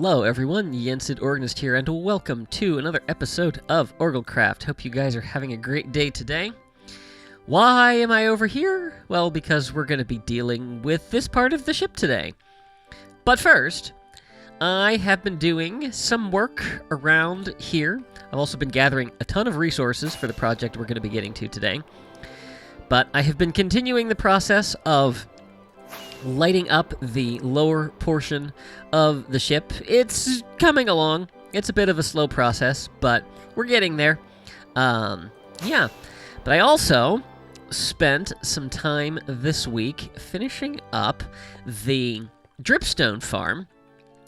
Hello everyone, Yensid Organist here, and welcome to another episode of OrgelCraft. Hope you guys are having a great day today. Why am I over here? Well, because we're going to be dealing with this part of the ship today. But first, I have been doing some work around here. I've also been gathering a ton of resources for the project we're going to be getting to today. But I have been continuing the process of lighting up the lower portion of the ship. It's coming along. It's a bit of a slow process, but we're getting there. Yeah. But I also spent some time this week finishing up the dripstone farm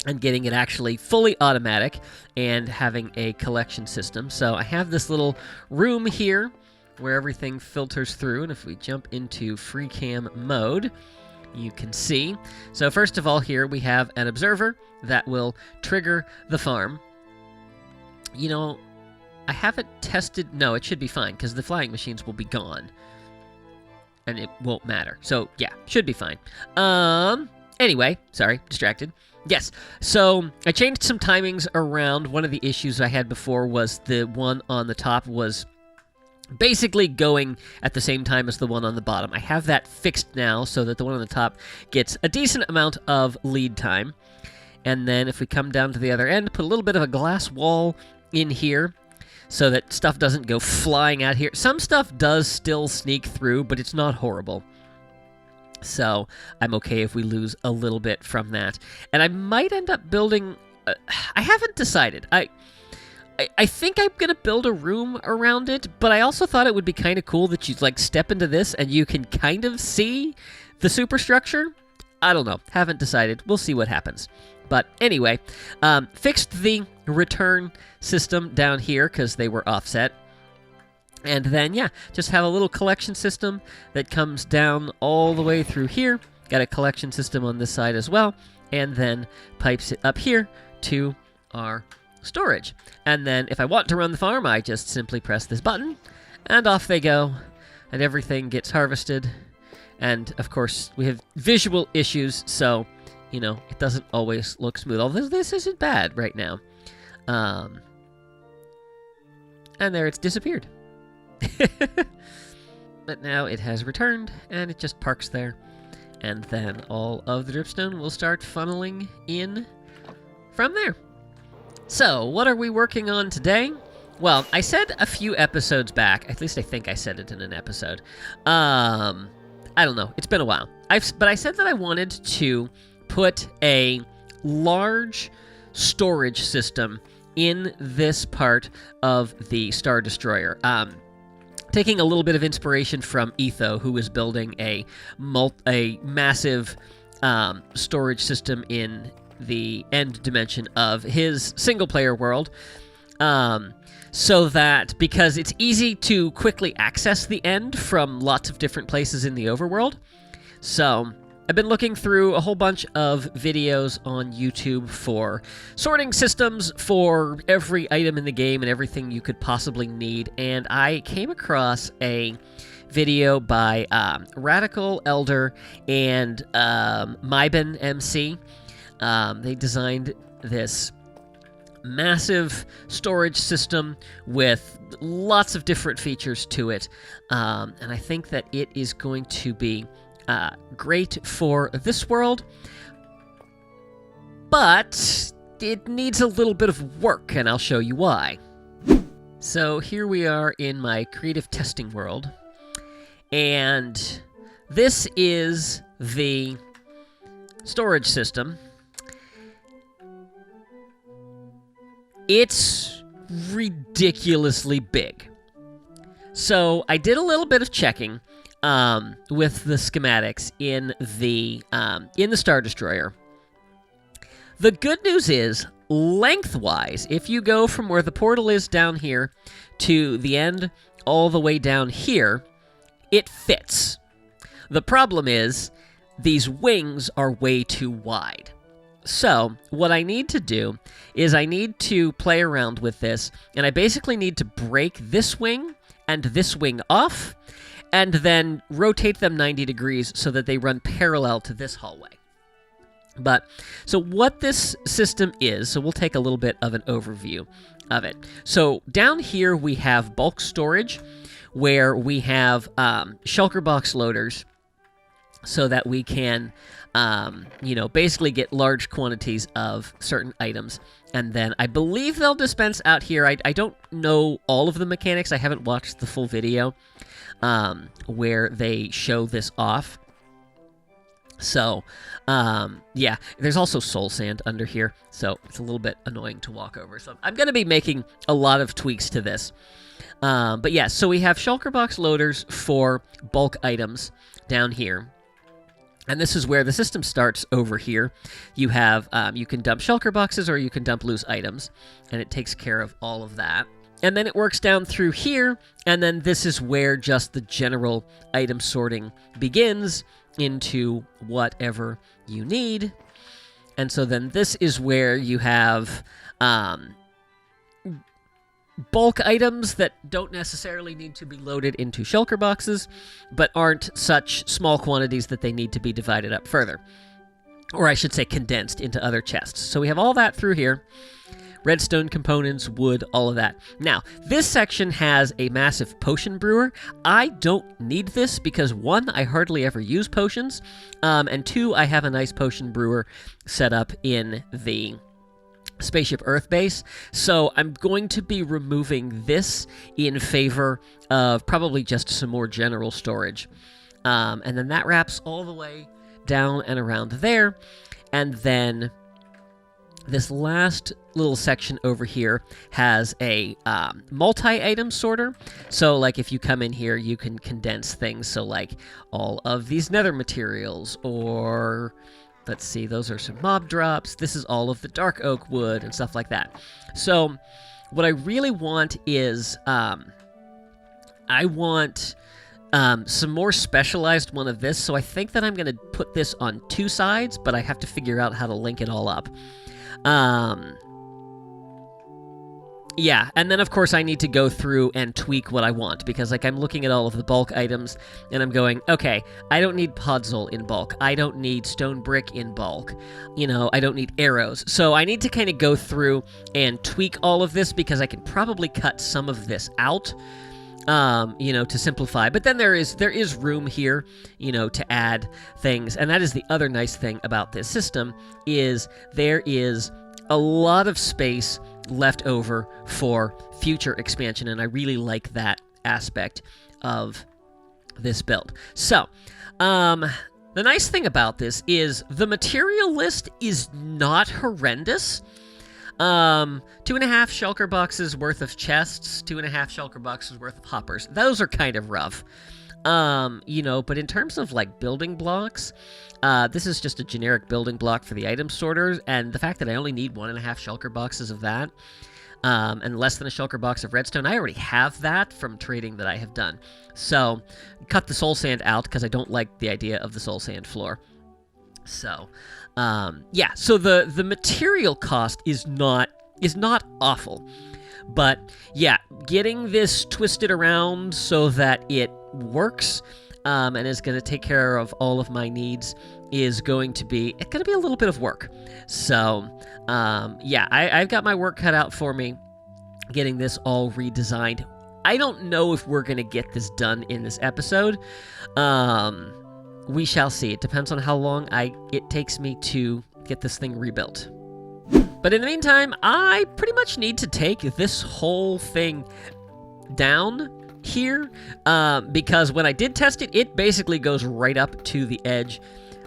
and getting it actually fully automatic and having a collection system. So I have this little room here where everything filters through, and if we jump into free cam mode, you can see. So first of all, here we have an observer that will trigger the farm. You know, I haven't tested... No, it should be fine, because the flying machines will be gone. And it won't matter. So, yeah, should be fine. Anyway, sorry, distracted. Yes, so I changed some timings around. One of the issues I had before was the one on the top was basically going at the same time as the one on the bottom. I have that fixed now so that the one on the top gets a decent amount of lead time. And then if we come down to the other end, put a little bit of a glass wall in here so that stuff doesn't go flying out here. Some stuff does still sneak through, but it's not horrible. So I'm okay if we lose a little bit from that. And I might end up building... I haven't decided. I think I'm going to build a room around it, but I also thought it would be kind of cool that you like step into this and you can kind of see the superstructure. I don't know. Haven't decided. We'll see what happens. But anyway, fixed the return system down here because they were offset. And then, yeah, just have a little collection system that comes down all the way through here. Got a collection system on this side as well. And then pipes it up here to our storage. And then if I want to run the farm, I just simply press this button and off they go and everything gets harvested. And of course we have visual issues, so you know it doesn't always look smooth, although this isn't bad right now. And there it's disappeared. But now it has returned and it just parks there, and then all of the dripstone will start funneling in from there. So, what are we working on today? Well, I said a few episodes back, at least I think I said it in an episode. I don't know, it's been a while. But I said that I wanted to put a large storage system in this part of the Star Destroyer. Taking a little bit of inspiration from Etho, who was building a massive storage system in the end dimension of his single-player world, so that, because it's easy to quickly access the end from lots of different places in the overworld. So I've been looking through a whole bunch of videos on YouTube for sorting systems for every item in the game and everything you could possibly need, and I came across a video by Radical Elder and Myben MC. They designed this massive storage system with lots of different features to it, and I think that it is going to be great for this world, but it needs a little bit of work, and I'll show you why. So here we are in my creative testing world, and this is the storage system. It's ridiculously big. So I did a little bit of checking with the schematics in the Star Destroyer. The good news is, lengthwise, if you go from where the portal is down here to the end all the way down here, it fits. The problem is, these wings are way too wide. So, what I need to do is I need to play around with this, and I basically need to break this wing and this wing off, and then rotate them 90 degrees so that they run parallel to this hallway. But so what this system is, so we'll take a little bit of an overview of it. So down here we have bulk storage, where we have shulker box loaders, so that we can, basically get large quantities of certain items. And then I believe they'll dispense out here. I don't know all of the mechanics. I haven't watched the full video where they show this off. So, yeah, there's also soul sand under here, so it's a little bit annoying to walk over. So I'm going to be making a lot of tweaks to this. But yeah, so we have shulker box loaders for bulk items down here. And this is where the system starts over here. You have, you can dump shulker boxes or you can dump loose items, and it takes care of all of that. And then it works down through here, and then this is where just the general item sorting begins into whatever you need. And so then this is where you have bulk items that don't necessarily need to be loaded into shulker boxes, but aren't such small quantities that they need to be divided up further. Or I should say condensed into other chests. So we have all that through here. Redstone components, wood, all of that. Now, this section has a massive potion brewer. I don't need this because, one, I hardly ever use potions, and two, I have a nice potion brewer set up in the Spaceship Earth base, so I'm going to be removing this in favor of probably just some more general storage. And then that wraps all the way down and around there, and then this last little section over here has a multi-item sorter. So, like, if you come in here, you can condense things. So, like, all of these nether materials, or, let's see, those are some mob drops. This is all of the dark oak wood and stuff like that. So, what I really want is, I want some more specialized one of this. So, I think that I'm going to put this on two sides, but I have to figure out how to link it all up. Yeah, and then of course I need to go through and tweak what I want, because like I'm looking at all of the bulk items and I'm going, okay, I don't need podzol in bulk, I don't need stone brick in bulk, I don't need arrows. So I need to kind of go through and tweak all of this, because I can probably cut some of this out, to simplify. But then there is room here, to add things. And that is the other nice thing about this system, is there is a lot of space left over for future expansion, and I really like that aspect of this build. So, the nice thing about this is the material list is not horrendous. 2.5 shulker boxes worth of chests, 2.5 shulker boxes worth of hoppers. Those are kind of rough. But in terms of like building blocks, this is just a generic building block for the item sorters, and the fact that I only need 1.5 shulker boxes of that, and less than a shulker box of redstone, I already have that from trading that I have done. So, cut the soul sand out, because I don't like the idea of the soul sand floor. So, so the material cost is not awful. But, yeah, getting this twisted around so that it works, and is going to take care of all of my needs is going to be a little bit of work. So, I've got my work cut out for me getting this all redesigned. I don't know if we're going to get this done in this episode. We shall see. It depends on how long it takes me to get this thing rebuilt. But in the meantime, I pretty much need to take this whole thing down here, because when I did test it, it basically goes right up to the edge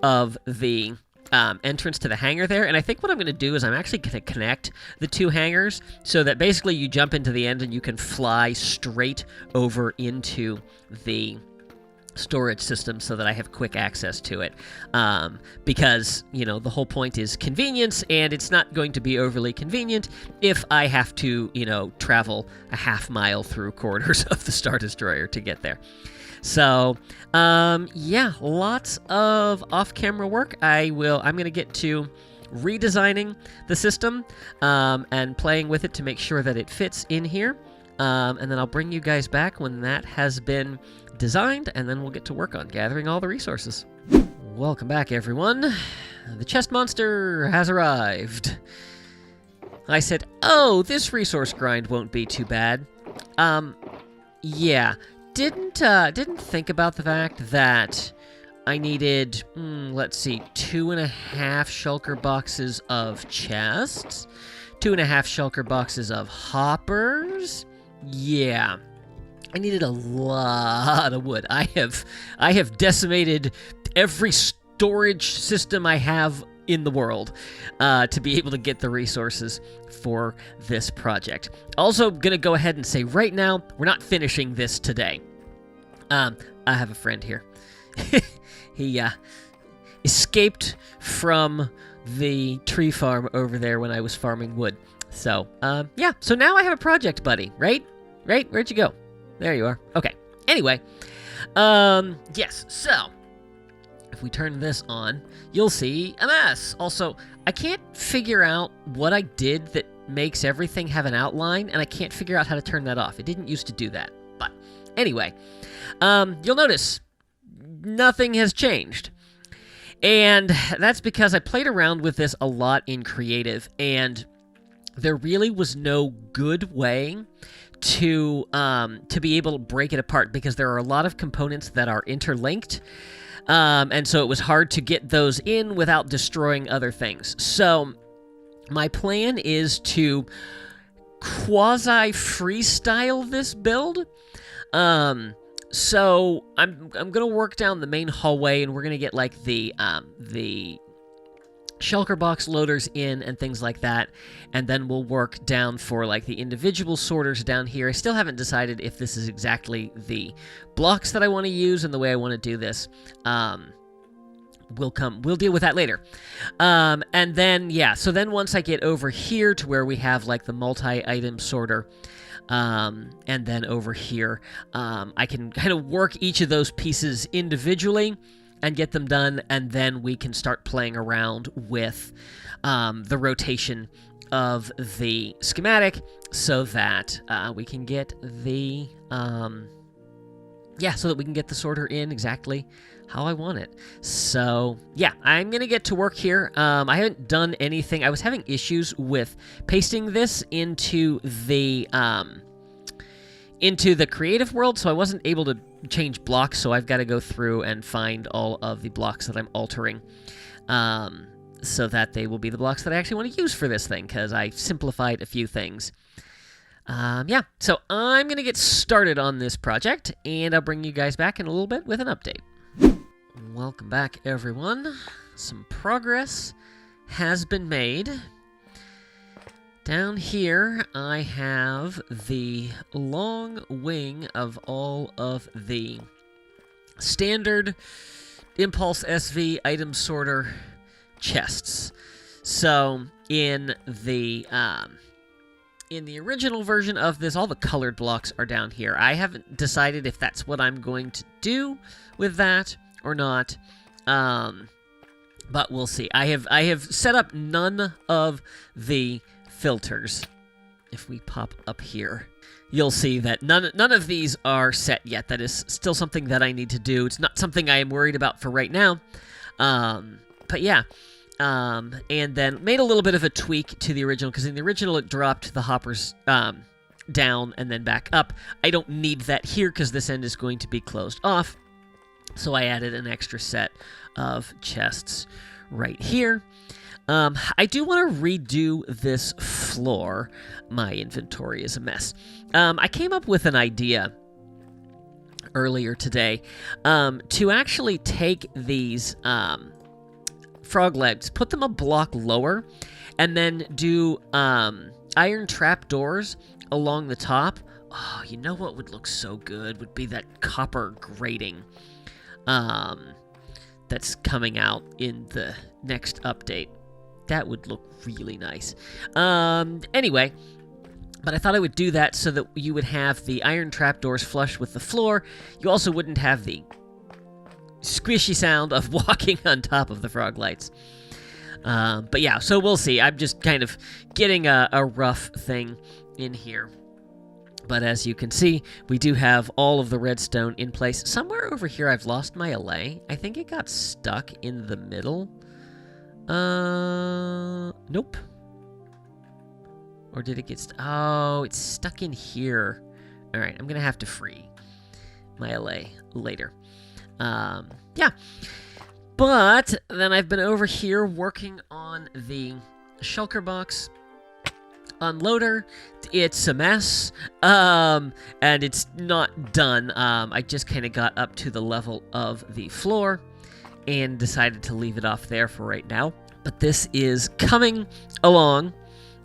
of the entrance to the hangar there. And I think what I'm going to do is I'm actually going to connect the two hangars so that basically you jump into the end and you can fly straight over into the storage system so that I have quick access to it, because the whole point is convenience, and it's not going to be overly convenient if I have to travel a half mile through corridors of the Star Destroyer to get there. So lots of off-camera work. I'm going to get to redesigning the system and playing with it to make sure that it fits in here, and then I'll bring you guys back when that has been designed, and then we'll get to work on gathering all the resources. Welcome back, everyone. The chest monster has arrived. I said, oh, this resource grind won't be too bad. Yeah. Didn't think about the fact that I needed, let's see, 2.5 shulker boxes of chests, 2.5 shulker boxes of hoppers. Yeah. I needed a lot of wood. I have decimated every storage system I have in the world to be able to get the resources for this project. Also, gonna go ahead and say right now, we're not finishing this today. I have a friend here. He escaped from the tree farm over there when I was farming wood. So, yeah. So now I have a project buddy, right? Right? Where'd you go? There you are. Okay. Anyway, yes. So, if we turn this on, you'll see a mess. Also, I can't figure out what I did that makes everything have an outline, and I can't figure out how to turn that off. It didn't used to do that. But anyway, you'll notice nothing has changed. And that's because I played around with this a lot in creative, and there really was no good way to be able to break it apart, because there are a lot of components that are interlinked, and so it was hard to get those in without destroying other things. So my plan is to quasi-freestyle this build. So I'm gonna work down the main hallway, and we're gonna get like the shulker box loaders in and things like that, and then we'll work down for like the individual sorters down here. I still haven't decided if this is exactly the blocks that I want to use and the way I want to do this. We'll deal with that later. And then, yeah, so then once I get over here to where we have like the multi-item sorter, and then over here, I can kind of work each of those pieces individually and get them done, and then we can start playing around with the rotation of the schematic so that we can get the so that we can get the sorter in exactly how I want it. So yeah, I'm gonna get to work here. I haven't done anything. I was having issues with pasting this into the creative world, so I wasn't able to change blocks, so I've got to go through and find all of the blocks that I'm altering, so that they will be the blocks that I actually want to use for this thing, because I simplified a few things. Yeah, so I'm going to get started on this project, and I'll bring you guys back in a little bit with an update. Welcome back, everyone. Some progress has been made. Down here, I have the long wing of all of the standard Impulse SV item sorter chests. So, in the original version of this, all the colored blocks are down here. I haven't decided if that's what I'm going to do with that or not. But we'll see. I have set up none of the filters. If we pop up here, you'll see that none of these are set yet. That is still something that I need to do. It's not something I am worried about for right now. But yeah. And then made a little bit of a tweak to the original, because in the original it dropped the hoppers down and then back up. I don't need that here because this end is going to be closed off. So I added an extra set of chests right here. I do want to redo this floor. My inventory is a mess. I came up with an idea earlier today to actually take these frog legs, put them a block lower, and then do iron trap doors along the top. Oh, you know what would look so good would be that copper grating that's coming out in the next update. That would look really nice. Anyway, but I thought I would do that so that you would have the iron trapdoors flush with the floor. You also wouldn't have the squishy sound of walking on top of the frog lights. But yeah, so we'll see. I'm just kind of getting a rough thing in here. But as you can see, we do have all of the redstone in place. Somewhere over here I've lost my allay. I think it got stuck in the middle Nope. Or did it get oh, it's stuck in here. Alright, I'm gonna have to free my LA later. Yeah. But then I've been over here working on the shulker box unloader. It's a mess, and it's not done. I just kind of got up to the level of the floor and decided to leave it off there for right now. But this is coming along.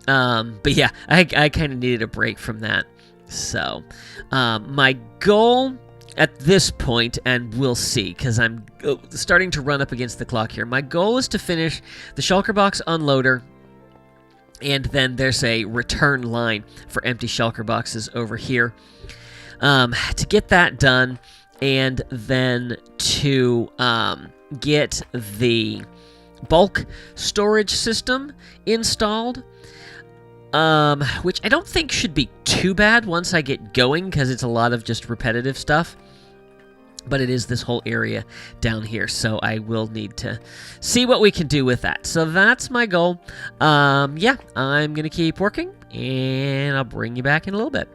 But yeah, I kind of needed a break from that. So, my goal at this point, and we'll see, because I'm starting to run up against the clock here. My goal is to finish the shulker box unloader, and then there's a return line for empty shulker boxes over here. To get that done, and then to get the bulk storage system installed, which I don't think should be too bad once I get going, because it's a lot of just repetitive stuff. But it is this whole area down here, so I will need to see what we can do with that. So that's my goal. Yeah, I'm going to keep working, and I'll bring you back in a little bit.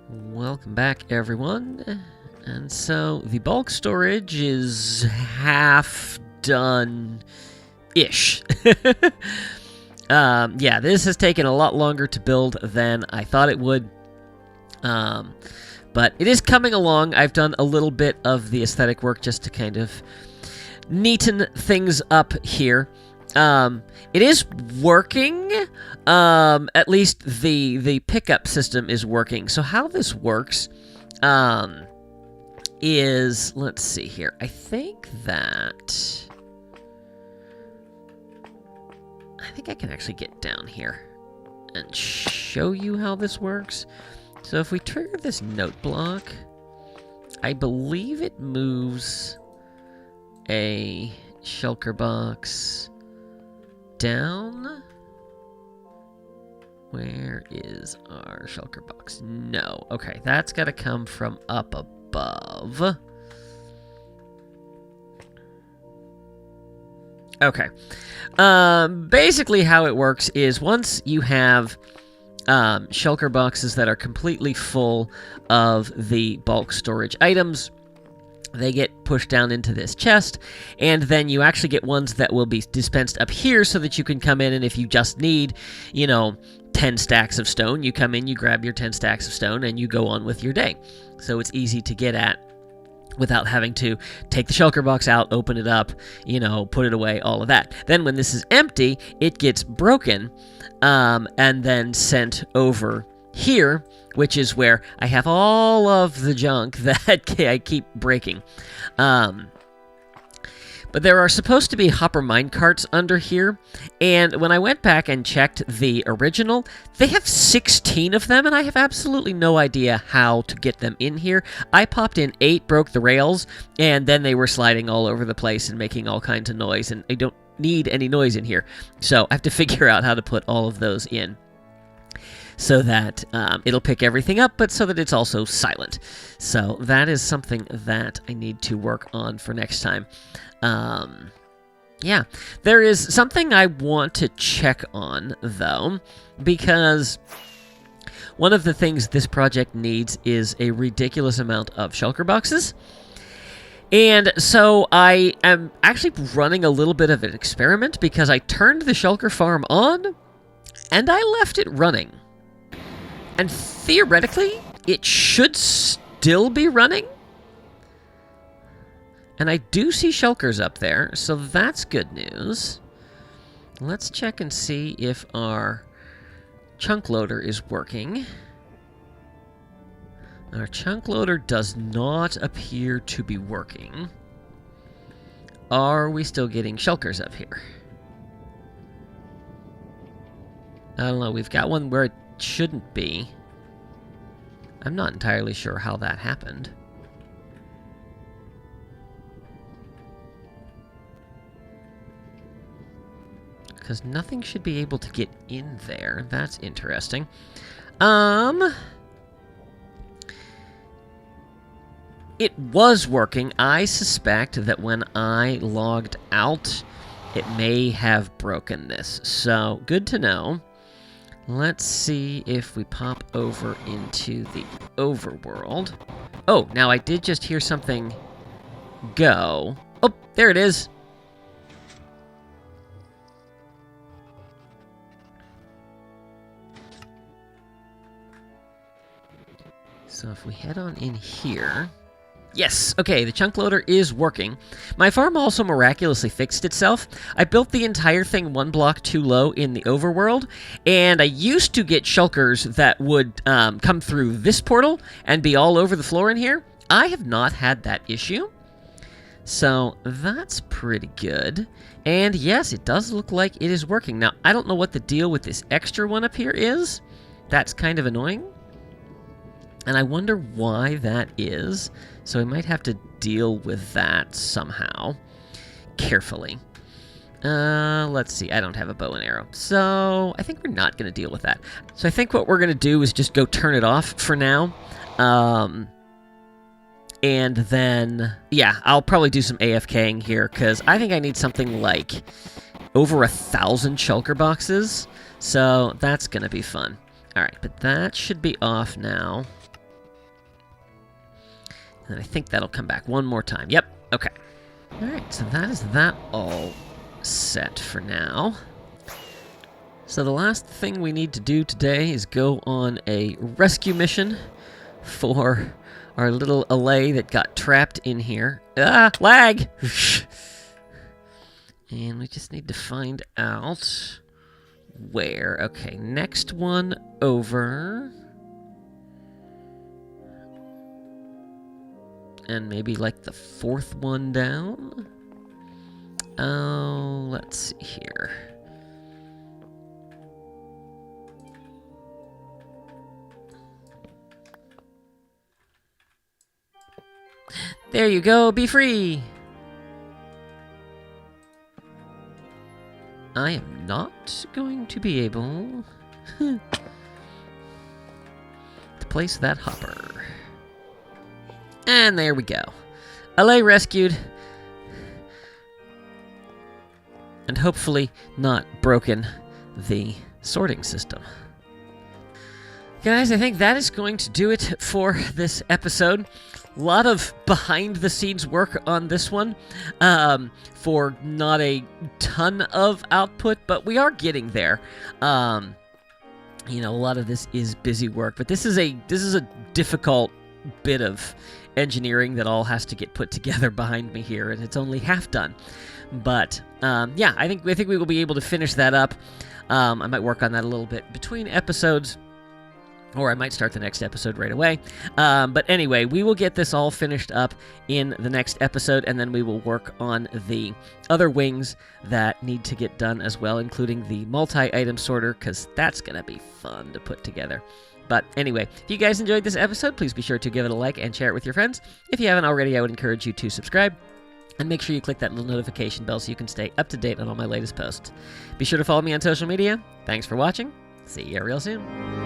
Welcome back, everyone. And so the bulk storage is half done-ish. Yeah, this has taken a lot longer to build than I thought it would. But it is coming along. I've done a little bit of the aesthetic work just to kind of neaten things up here. It is working. At least the pickup system is working. So how this works is, let's see here. I think I can actually get down here and show you how this works. So if we trigger this note block, I believe it moves a shulker box down. Where is our shulker box? No. Okay, that's got to come from up above. Okay. Basically how it works is once you have shulker boxes that are completely full of the bulk storage items, they get pushed down into this chest, and then you actually get ones that will be dispensed up here so that you can come in, and if you just need, 10 stacks of stone, you come in, you grab your 10 stacks of stone, and you go on with your day. So it's easy to get at without having to take the shulker box out, open it up, put it away, all of that. Then when this is empty, it gets broken, and then sent over here, which is where I have all of the junk that I keep breaking. But there are supposed to be hopper minecarts under here, and when I went back and checked the original, they have 16 of them, and I have absolutely no idea how to get them in here. I popped in 8, broke the rails, and then they were sliding all over the place and making all kinds of noise, and I don't need any noise in here. So I have to figure out how to put all of those in so that it'll pick everything up, but so that it's also silent. So that is something that I need to work on for next time. Yeah, there is something I want to check on, though, because one of the things this project needs is a ridiculous amount of shulker boxes. And so I am actually running a little bit of an experiment because I turned the shulker farm on and I left it running. And theoretically, it should still be running. And I do see shulkers up there, so that's good news. Let's check and see if our chunk loader is working. Our chunk loader does not appear to be working. Are we still getting shulkers up here? I don't know, we've got one where it shouldn't be. I'm not entirely sure how that happened. Because nothing should be able to get in there. That's interesting. It was working. I suspect that when I logged out it may have broken this. So, good to know. Let's see if we pop over into the overworld. Oh, now I did just hear something go. Oh, there it is. So if we head on in here... Yes, okay, the chunk loader is working. My farm also miraculously fixed itself. I built the entire thing one block too low in the overworld, and I used to get shulkers that would come through this portal and be all over the floor in here. I have not had that issue, so that's pretty good. And yes, it does look like it is working. Now, I don't know what the deal with this extra one up here is. That's kind of annoying. And I wonder why that is, so I might have to deal with that somehow, carefully. Let's see, I don't have a bow and arrow, so I think we're not going to deal with that. So I think what we're going to do is just go turn it off for now, and then, yeah, I'll probably do some AFKing here, because I think I need something like over 1,000 shulker boxes, so that's going to be fun. Alright, but that should be off now. And I think that'll come back one more time. Yep, okay. Alright, so that is that all set for now. So the last thing we need to do today is go on a rescue mission for our little allay that got trapped in here. Ah, lag! And we just need to find out where. Okay, next one over... And maybe like the 4th one down? Oh, let's see here. There you go, be free! I am not going to be able to place that hopper. And there we go. Allay rescued. And hopefully not broken the sorting system. Guys, I think that is going to do it for this episode. A lot of behind-the-scenes work on this one for not a ton of output, but we are getting there. You know, a lot of this is busy work, but this is a difficult bit of engineering that all has to get put together behind me here, and it's only half done. But yeah, I think we will be able to finish that up. I might work on that a little bit between episodes, or I might start the next episode right away. But anyway, we will get this all finished up in the next episode, and then we will work on the other wings that need to get done as well, including the multi-item sorter, because that's going to be fun to put together. But anyway, if you guys enjoyed this episode, please be sure to give it a like and share it with your friends. If you haven't already, I would encourage you to subscribe. And make sure you click that little notification bell so you can stay up to date on all my latest posts. Be sure to follow me on social media. Thanks for watching. See you real soon.